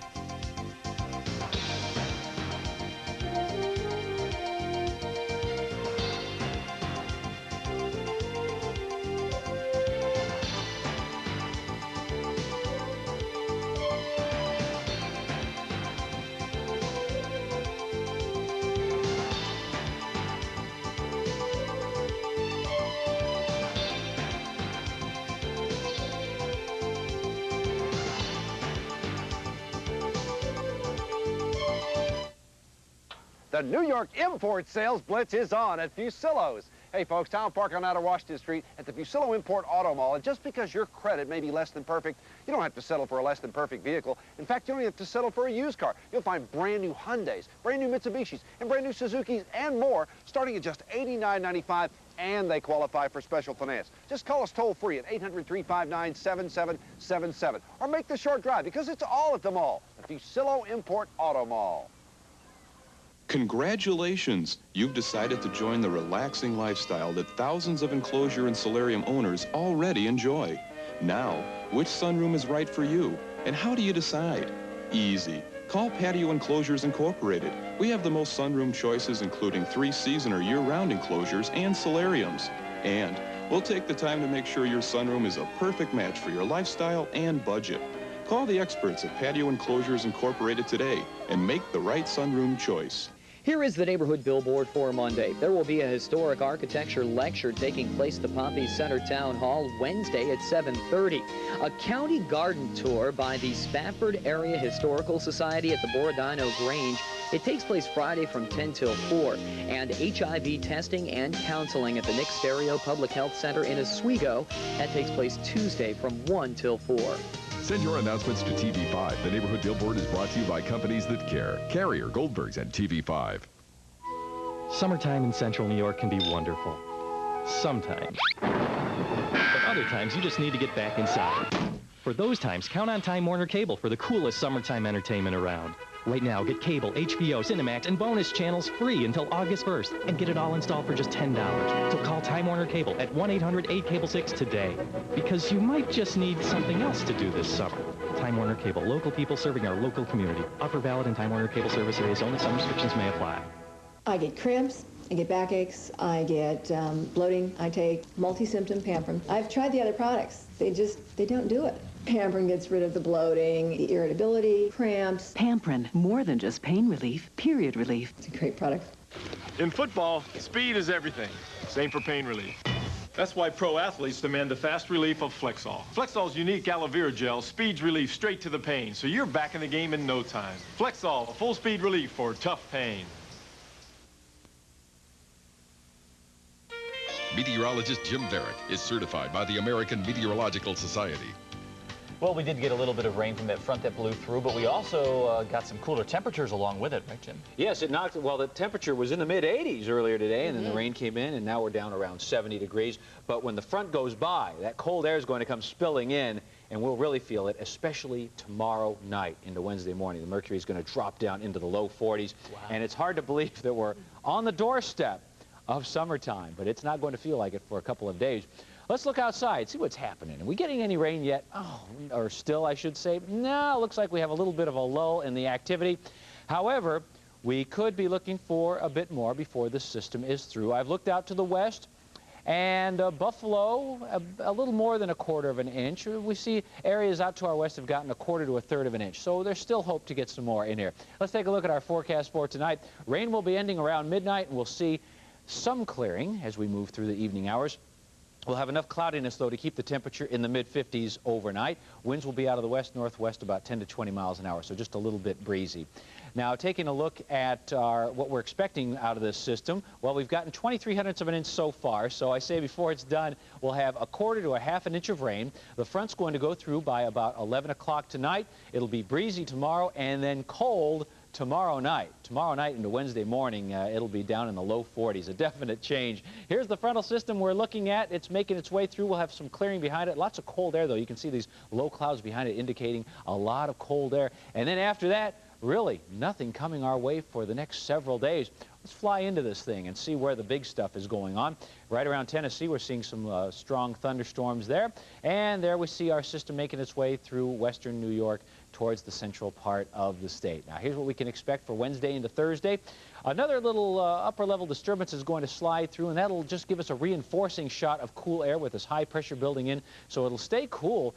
The New York Import Sales Blitz is on at Fusillo's. Hey folks, Town Park on out of Washington Street at the Fusillo Import Auto Mall. And just because your credit may be less than perfect, you don't have to settle for a less than perfect vehicle. In fact, you don't have to settle for a used car. You'll find brand new Hyundais, brand new Mitsubishis, and brand new Suzukis and more, starting at just $89.95, and they qualify for special finance. Just call us toll free at 800-359-7777 or make the short drive because it's all at the mall, the Fusillo Import Auto Mall. Congratulations! You've decided to join the relaxing lifestyle that thousands of enclosure and solarium owners already enjoy. Now, which sunroom is right for you? And how do you decide? Easy. Call Patio Enclosures Incorporated. We have the most sunroom choices, including 3-season or year-round enclosures and solariums. And we'll take the time to make sure your sunroom is a perfect match for your lifestyle and budget. Call the experts at Patio Enclosures Incorporated today and make the right sunroom choice. Here is the neighborhood billboard for Monday. There will be a historic architecture lecture taking place at the Pompey Center Town Hall Wednesday at 7:30. A county garden tour by the Spafford Area Historical Society at the Borodino Grange. It takes place Friday from 10 till 4. And HIV testing and counseling at the Nick Stereo Public Health Center in Oswego. That takes place Tuesday from 1 till 4. Send your announcements to TV5. The neighborhood billboard is brought to you by companies that care. Carrier, Goldberg's, and TV5. Summertime in central New York can be wonderful. Sometimes. But other times, you just need to get back inside. For those times, count on Time Warner Cable for the coolest summertime entertainment around. Right now, get cable, HBO, Cinemax, and bonus channels free until August 1st, and get it all installed for just $10. So call Time Warner Cable at 1-800-8-CABLE-6 today, because you might just need something else to do this summer. Time Warner Cable, local people serving our local community. Offer valid in Time Warner Cable service areas only. Some restrictions may apply. I get cramps, I get backaches, I get bloating, I take multi-symptom Pamprin. I've tried the other products. They don't do it. Pamprin gets rid of the bloating, the irritability, cramps. Pamprin, more than just pain relief, period relief. It's a great product. In football, speed is everything. Same for pain relief. That's why pro athletes demand the fast relief of Flexall. Flexall's unique aloe vera gel speeds relief straight to the pain, so you're back in the game in no time. Flexall, full speed relief for tough pain. Meteorologist Jim Barrick is certified by the American Meteorological Society. Well, we did get a little bit of rain from that front that blew through, but we also got some cooler temperatures along with it, right, Jim? Yes, it knocked, well, the temperature was in the mid-80s earlier today, and then the rain came in, and now we're down around 70 degrees. But when the front goes by, that cold air is going to come spilling in, and we'll really feel it, especially tomorrow night into Wednesday morning. The mercury is going to drop down into the low 40s, and it's hard to believe that we're on the doorstep of summertime, but it's not going to feel like it for a couple of days. Let's look outside, see what's happening. Are we getting any rain yet? Oh, or still, I should say. No, looks like we have a little bit of a lull in the activity. However, we could be looking for a bit more before the system is through. I've looked out to the west, and Buffalo, a little more than 1/4 of an inch. We see areas out to our west have gotten 1/4 to 1/3 of an inch, so there's still hope to get some more in here. Let's take a look at our forecast for tonight. Rain will be ending around midnight, and we'll see some clearing as we move through the evening hours. We'll have enough cloudiness, though, to keep the temperature in the mid-50s overnight. Winds will be out of the west-northwest about 10 to 20 miles an hour, so just a little bit breezy. Now, taking a look at what we're expecting out of this system, well, we've gotten 23/100 of an inch so far, so I say before it's done, we'll have 1/4 to 1/2 an inch of rain. The front's going to go through by about 11 o'clock tonight. It'll be breezy tomorrow and then cold tomorrow night. Tomorrow night into Wednesday morning, it'll be down in the low 40s, a definite change. Here's the frontal system we're looking at. It's making its way through. We'll have some clearing behind it. Lots of cold air, though. You can see these low clouds behind it indicating a lot of cold air. And then after that, really nothing coming our way for the next several days. Let's fly into this thing and see where the big stuff is going on. Right around Tennessee, we're seeing some strong thunderstorms there. And there we see our system making its way through western New York towards the central part of the state. Now, here's what we can expect for Wednesday into Thursday. Another little upper-level disturbance is going to slide through, and that'll just give us a reinforcing shot of cool air with this high pressure building in. So it'll stay cool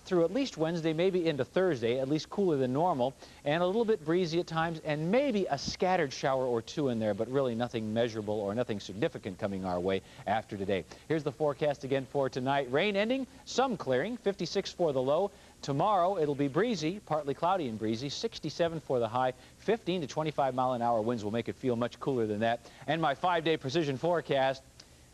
through at least Wednesday, maybe into Thursday, at least cooler than normal, and a little bit breezy at times, and maybe a scattered shower or two in there, but really nothing measurable or nothing significant coming our way after today. Here's the forecast again for tonight. Rain ending, some clearing, 56 for the low. Tomorrow, it'll be breezy, partly cloudy and breezy, 67 for the high, 15 to 25 mile an hour winds will make it feel much cooler than that. And my 5-day precision forecast,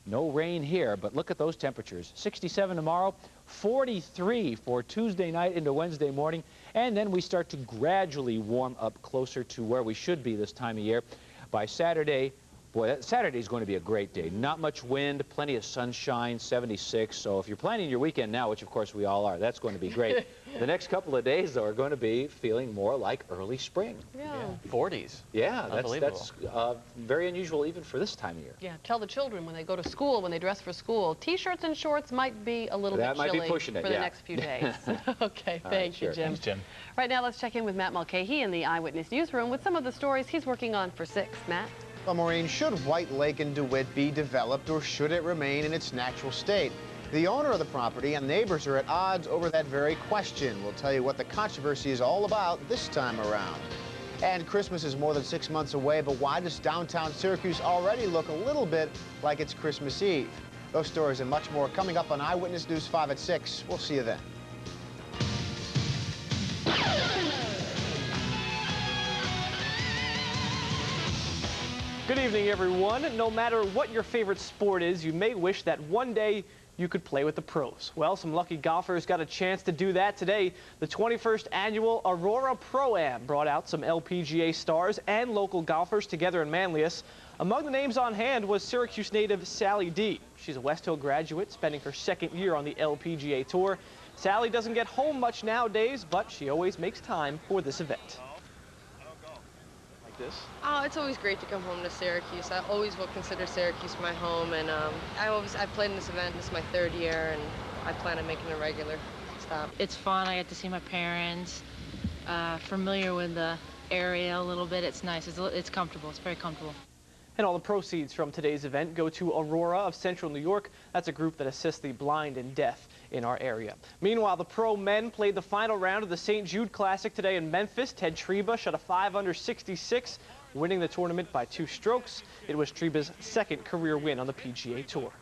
no rain here, but look at those temperatures. 67 tomorrow, 43 for Tuesday night into Wednesday morning, and then we start to gradually warm up closer to where we should be this time of year. By Saturday, boy, Saturday is going to be a great day. Not much wind, plenty of sunshine, 76. So if you're planning your weekend now, which of course we all are, that's going to be great. The next couple of days, though, are going to be feeling more like early spring. Yeah. 40s. Yeah, that's very unusual even for this time of year. Yeah, tell the children when they go to school, when they dress for school, T-shirts and shorts might be a little bit chilly for the next few days. Okay, thank you, Jim. Thanks, Jim. Right now, let's check in with Matt Mulcahy in the Eyewitness Newsroom with some of the stories he's working on for 6. Matt? Well, Maureen, should White Lake in DeWitt be developed, or should it remain in its natural state? The owner of the property and neighbors are at odds over that very question. We'll tell you what the controversy is all about this time around. And Christmas is more than 6 months away, but why does downtown Syracuse already look a little bit like it's Christmas Eve? Those stories and much more coming up on Eyewitness News 5 at 6. We'll see you then. Good evening, everyone. No matter what your favorite sport is, you may wish that one day you could play with the pros. Well, some lucky golfers got a chance to do that today. The 21st annual Aurora Pro-Am brought out some LPGA stars and local golfers together in Manlius. Among the names on hand was Syracuse native Sally D. She's a West Hill graduate, spending her second year on the LPGA Tour. Sally doesn't get home much nowadays, but she always makes time for this event. This? Oh, it's always great to come home to Syracuse. I always will consider Syracuse my home, and I've played in this event. This is my 3rd year, and I plan on making a regular stop. It's fun. I get to see my parents, familiar with the area a little bit. It's nice. It's comfortable. It's very comfortable. And all the proceeds from today's event go to Aurora of Central New York. That's a group that assists the blind and deaf in our area. Meanwhile, the pro men played the final round of the St. Jude Classic today in Memphis. Ted Treba shot a 5 under 66, winning the tournament by 2 strokes. It was Treba's 2nd career win on the PGA Tour.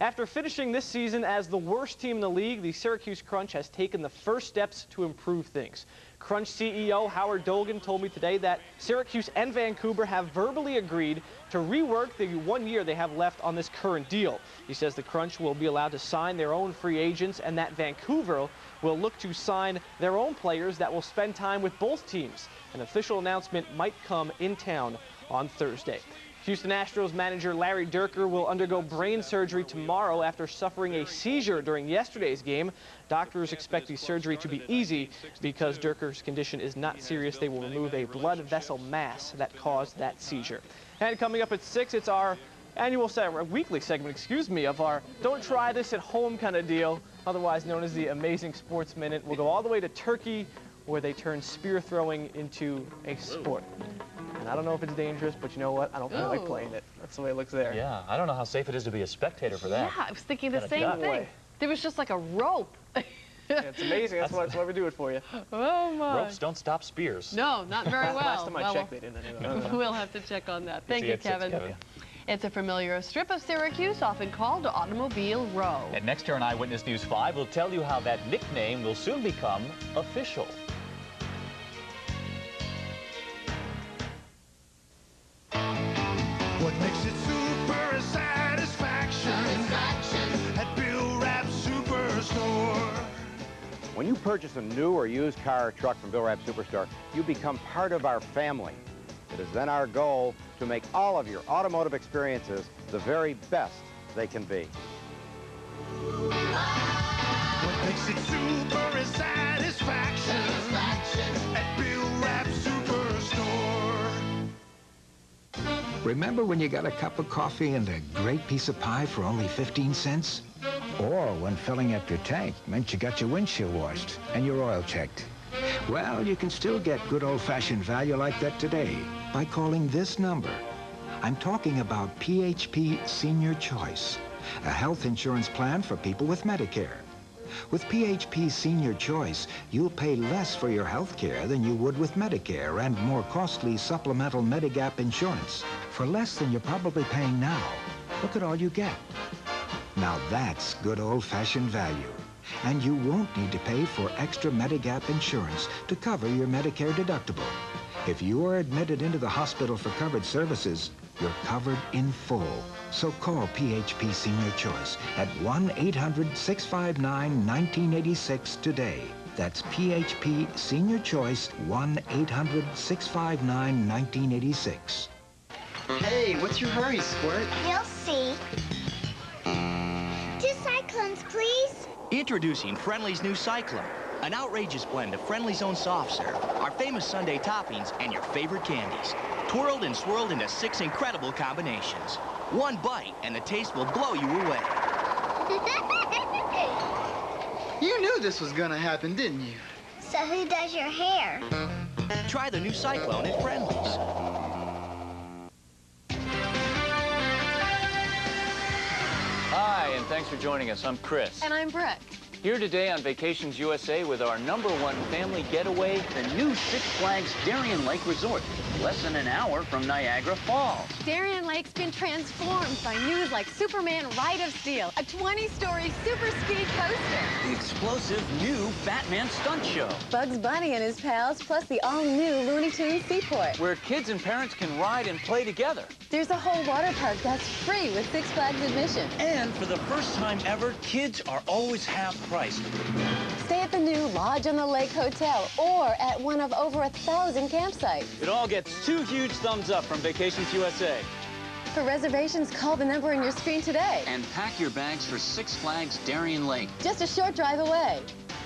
After finishing this season as the worst team in the league, the Syracuse Crunch has taken the first steps to improve things. Crunch CEO Howard Dolgan told me today that Syracuse and Vancouver have verbally agreed to rework the 1 year they have left on this current deal. He says the Crunch will be allowed to sign their own free agents and that Vancouver will look to sign their own players that will spend time with both teams. An official announcement might come in town on Thursday. Houston Astros manager Larry Dierker will undergo brain surgery tomorrow after suffering a seizure during yesterday's game. Doctors expect the surgery to be easy because Dierker's condition is not serious. They will remove a blood vessel mass that caused that seizure. And coming up at 6, it's our weekly segment, of our Don't Try This at Home kind of deal, otherwise known as the Amazing Sports Minute. We'll go all the way to Turkey, where they turn spear throwing into a sport. And I don't know if it's dangerous, but you know what? I don't feel like playing it. That's the way it looks there. Yeah, I don't know how safe it is to be a spectator for that. Yeah, I was thinking the same thing. There was just like a rope. Yeah, it's amazing. That's why we do it for you. Oh, my. Ropes don't stop spears. No, not very well. Last time I checked, they didn't anyway. We'll have to check on that. Thank you, Kevin. It's a familiar strip of Syracuse, often called Automobile Row. And next here on Eyewitness News 5, we'll tell you how that nickname will soon become official. What makes it super is satisfaction at Bill Rapp Superstore. When you purchase a new or used car or truck from Bill Rapp Superstore, you become part of our family. It is then our goal to make all of your automotive experiences the very best they can be. What makes it super is satisfaction at Bill Rapp Superstore. Remember when you got a cup of coffee and a great piece of pie for only 15 cents? Or when filling up your tank meant you got your windshield washed and your oil checked? Well, you can still get good old-fashioned value like that today by calling this number. I'm talking about PHP Senior Choice, a health insurance plan for people with Medicare. With PHP Senior Choice, you'll pay less for your health care than you would with Medicare and more costly supplemental Medigap insurance. For less than you're probably paying now, look at all you get. Now that's good old-fashioned value. And you won't need to pay for extra Medigap insurance to cover your Medicare deductible. If you are admitted into the hospital for covered services, you're covered in full. So call PHP Senior Choice at 1-800-659-1986 today. That's PHP Senior Choice, 1-800-659-1986. Hey, what's your hurry, Squirt? You'll see. 2 cyclones, please. Introducing Friendly's new Cyclone, an outrageous blend of Friendly's own soft serve, our famous Sunday toppings, and your favorite candies. Twirled and swirled into 6 incredible combinations. One bite, and the taste will blow you away. You knew this was gonna happen, didn't you? So who does your hair? Try the new Cyclone at Friendly's. Hi, and Thanks for joining us. I'm Chris. And I'm Brett. Here today on Vacations USA with our #1 family getaway, The new Six Flags Darien Lake Resort, less than an hour from Niagara Falls. Darien Lake's been transformed by news like Superman Ride of Steel, a 20-story super speed coaster. The explosive new Batman stunt show. Bugs Bunny and his pals, plus the all-new Looney Tunes Seaport. where kids and parents can ride and play together. There's a whole water park that's free with Six Flags admission. And for the first time ever, kids are always half price. Stay at the new Lodge on the Lake Hotel or at one of over 1,000 campsites. It all gets 2 huge thumbs up from Vacations USA. For reservations, call the number on your screen today. And pack your bags for Six Flags Darien Lake. Just a short drive away.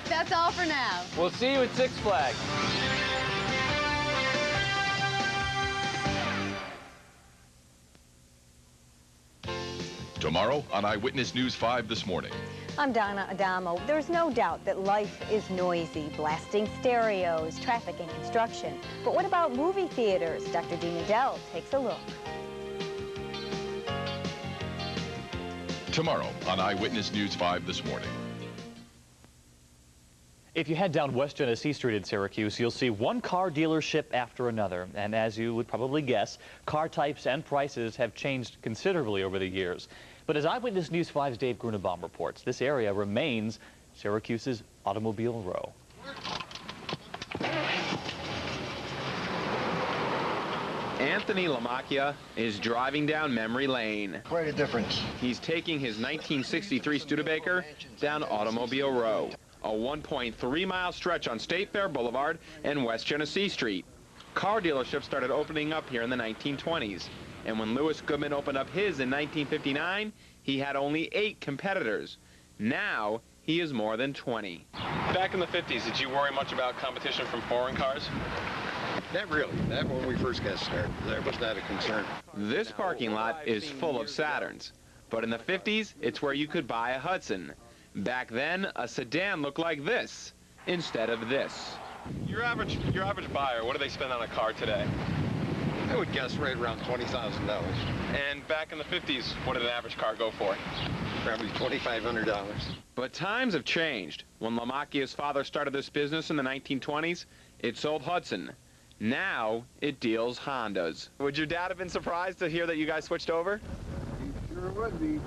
That's all for now. We'll see you at Six Flags. Tomorrow on Eyewitness News 5 this morning. I'm Donna Adamo. There's no doubt that life is noisy, blasting stereos, traffic, and construction. But what about movie theaters? Dr. Dean Adele takes a look. Tomorrow on Eyewitness News 5 this morning. If you head down West Genesee Street in Syracuse, you'll see one car dealership after another. And as you would probably guess, car types and prices have changed considerably over the years. But as Eyewitness News 5's Dave Grunebaum reports, this area remains Syracuse's Automobile Row. Anthony Lamacchia is driving down memory lane. Quite a difference. He's taking his 1963 Studebaker down Automobile Row, a 1.3-mile stretch on State Fair Boulevard and West Genesee Street. Car dealerships started opening up here in the 1920s, and when Lewis Goodman opened up his in 1959, he had only 8 competitors. Now, he is more than 20. Back in the 50s, did you worry much about competition from foreign cars? Not really. Not when we first got started. That was not a concern. This parking lot is full of Saturns, but in the 50s, it's where you could buy a Hudson. Back then, a sedan looked like this instead of this. Your average buyer, what do they spend on a car today? I would guess right around $20,000. And back in the 50s, what did an average car go for? Probably $2,500. But times have changed. When Lamacchia's father started this business in the 1920s, it sold Hudson. Now, it deals Hondas. Would your dad have been surprised to hear that you guys switched over? He sure would be.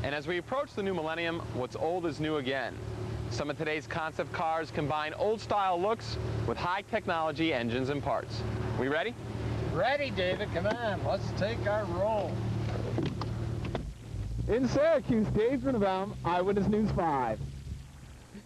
And as we approach the new millennium, what's old is new again. Some of today's concept cars combine old-style looks with high-technology engines and parts. We ready? Ready, David. Come on. Let's take our roll. In Syracuse, Dave Grunebaum, Eyewitness News 5.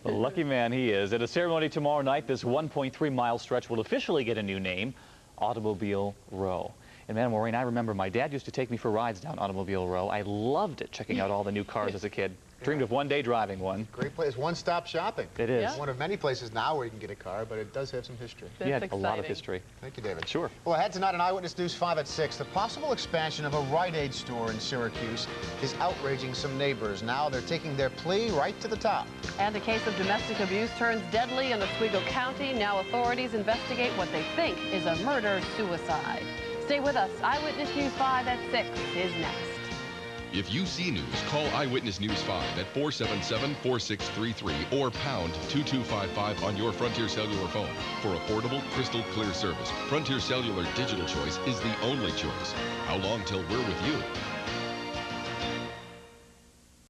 The lucky man he is. At a ceremony tomorrow night, this 1.3-mile stretch will officially get a new name, Automobile Row. And man, Maureen, I remember my dad used to take me for rides down Automobile Row. I loved it, checking out all the new cars as a kid. Dreamed of one day driving one. Great place, one-stop shopping. It is. It's one of many places now where you can get a car, but it does have some history. Yeah, a lot of history. Thank you, David. Sure. Well, ahead tonight on Eyewitness News 5 at 6, the possible expansion of a Rite Aid store in Syracuse is outraging some neighbors. Now they're taking their plea right to the top. And a case of domestic abuse turns deadly in Oswego County. Now authorities investigate what they think is a murder-suicide. Stay with us. Eyewitness News 5 at 6 is next. If you see news, call Eyewitness News 5 at 477-4633 or pound 2255 on your Frontier Cellular phone. For affordable, crystal clear service, Frontier Cellular Digital Choice is the only choice. How long till we're with you?